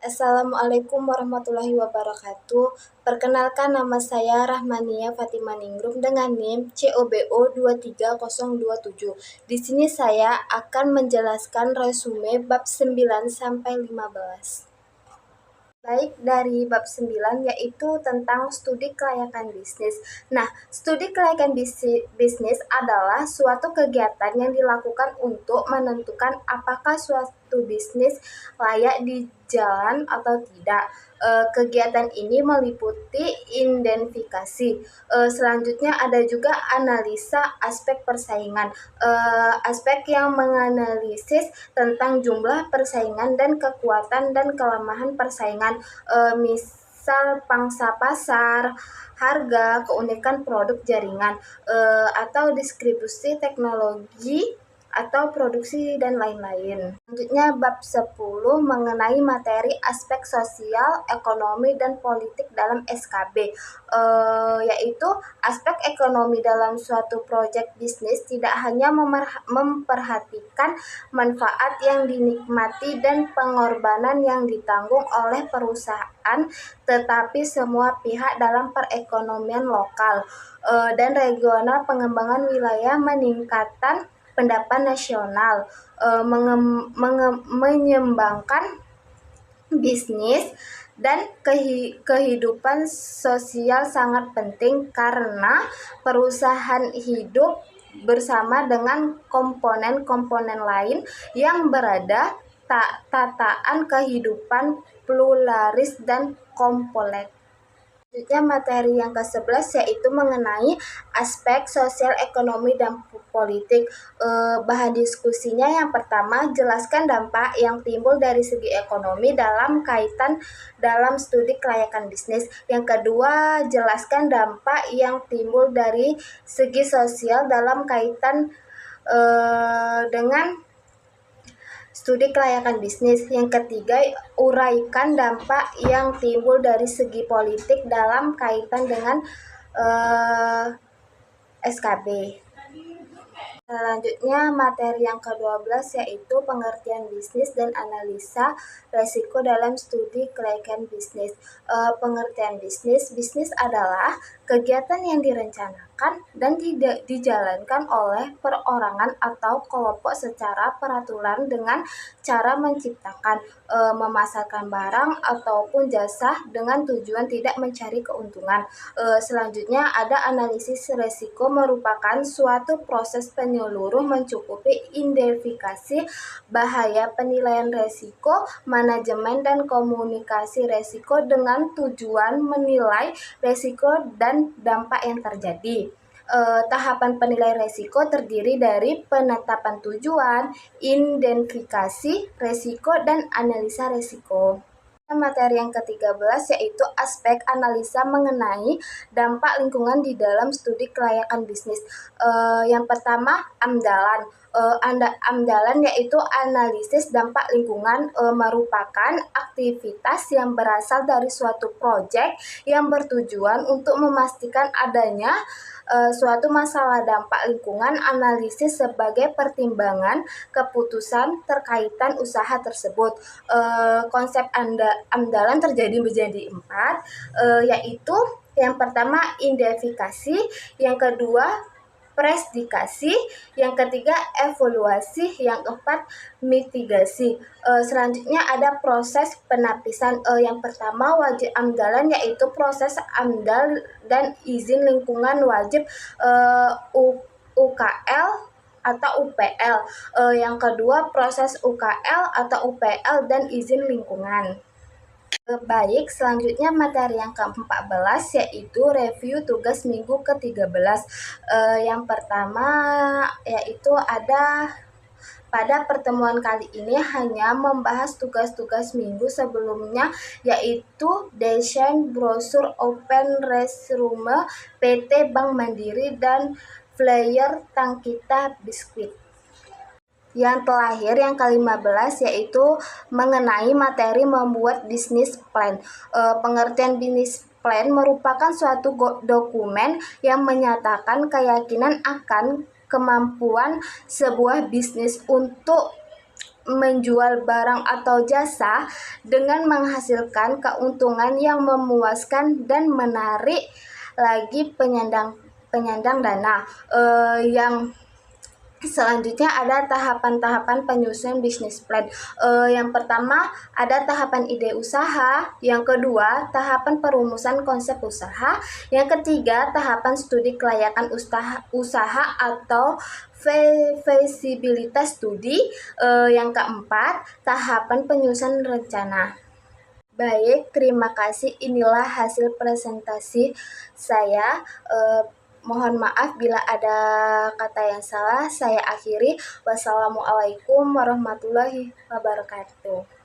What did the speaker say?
Assalamualaikum warahmatullahi wabarakatuh. Perkenalkan, nama saya Rahmania Fatimah Ningrum dengan NIM COBO 23027. Di sini saya akan menjelaskan resume bab 9 sampai 15. Baik, dari bab 9 yaitu tentang studi kelayakan bisnis. Nah, studi kelayakan bisnis adalah suatu kegiatan yang dilakukan untuk menentukan apakah suatu bisnis layak dijalan atau tidak. Kegiatan ini meliputi identifikasi. Selanjutnya ada juga analisa aspek persaingan. Aspek yang menganalisis tentang jumlah persaingan dan kekuatan dan kelemahan persaingan, misal pangsa pasar, harga, keunikan produk jaringan, atau distribusi teknologi atau produksi dan lain-lain. Selanjutnya bab 10 mengenai materi aspek sosial, ekonomi, dan politik dalam SKB, yaitu aspek ekonomi dalam suatu proyek bisnis tidak hanya memperhatikan manfaat yang dinikmati dan pengorbanan yang ditanggung oleh perusahaan, tetapi semua pihak dalam perekonomian lokal dan regional, pengembangan wilayah, meningkatkan pendapatan nasional, menyembangkan bisnis, dan kehidupan sosial sangat penting karena perusahaan hidup bersama dengan komponen-komponen lain yang berada tataan kehidupan pluralis dan kompleks. Selanjutnya materi yang ke-11 yaitu mengenai aspek sosial, ekonomi, dan politik. Bahan diskusinya yang pertama, jelaskan dampak yang timbul dari segi ekonomi dalam kaitan dalam studi kelayakan bisnis. Yang kedua, jelaskan dampak yang timbul dari segi sosial dalam kaitan dengan studi kelayakan bisnis. Yang ketiga, uraikan dampak yang timbul dari segi politik dalam kaitan dengan SKB. Selanjutnya materi yang ke-12 yaitu pengertian bisnis dan analisa resiko dalam studi kelayakan bisnis. Pengertian bisnis adalah kegiatan yang direncanakan dan dijalankan oleh perorangan atau kelompok secara peraturan dengan cara menciptakan, memasarkan barang ataupun jasa dengan tujuan tidak mencari keuntungan. Selanjutnya ada analisis resiko, merupakan suatu proses penyeluruh mencukupi identifikasi bahaya, penilaian resiko, manajemen dan komunikasi resiko dengan tujuan menilai resiko dan dampak yang terjadi. Tahapan penilaian resiko terdiri dari penetapan tujuan, identifikasi resiko, dan analisa resiko. Materi yang ke-13 yaitu aspek analisa mengenai dampak lingkungan di dalam studi kelayakan bisnis. Yang pertama, AMDALAN. AMDALAN yaitu analisis dampak lingkungan, merupakan aktivitas yang berasal dari suatu proyek yang bertujuan untuk memastikan adanya suatu masalah dampak lingkungan. Analisis sebagai pertimbangan keputusan terkaitan usaha tersebut. Konsep AMDALAN terjadi menjadi 4, yaitu yang pertama identifikasi, yang kedua presdikasi, yang ketiga evaluasi, yang keempat mitigasi. Selanjutnya ada proses penapisan. Yang pertama wajib AMDALAN yaitu proses AMDAL dan izin lingkungan wajib UKL atau UPL. Yang kedua proses UKL atau UPL dan izin lingkungan. Baik, selanjutnya materi yang ke-14 yaitu review tugas minggu ke-13. Yang pertama yaitu ada pada pertemuan kali ini hanya membahas tugas-tugas minggu sebelumnya, yaitu desain brosur Open Restroom PT Bank Mandiri dan flyer Tangkita Biskuit. Yang terakhir, yang ke-15 yaitu mengenai materi membuat bisnis plan. Pengertian bisnis plan merupakan suatu dokumen yang menyatakan keyakinan akan kemampuan sebuah bisnis untuk menjual barang atau jasa dengan menghasilkan keuntungan yang memuaskan dan menarik lagi penyandang dana. Yang selanjutnya ada tahapan-tahapan penyusunan bisnis plan. Yang pertama ada tahapan ide usaha, yang kedua tahapan perumusan konsep usaha, yang ketiga tahapan studi kelayakan usaha atau feasibilitas studi, yang keempat tahapan penyusunan rencana. Baik, terima kasih. Inilah hasil presentasi saya. Mohon maaf bila ada kata yang salah. Saya akhiri. Wassalamualaikum warahmatullahi wabarakatuh.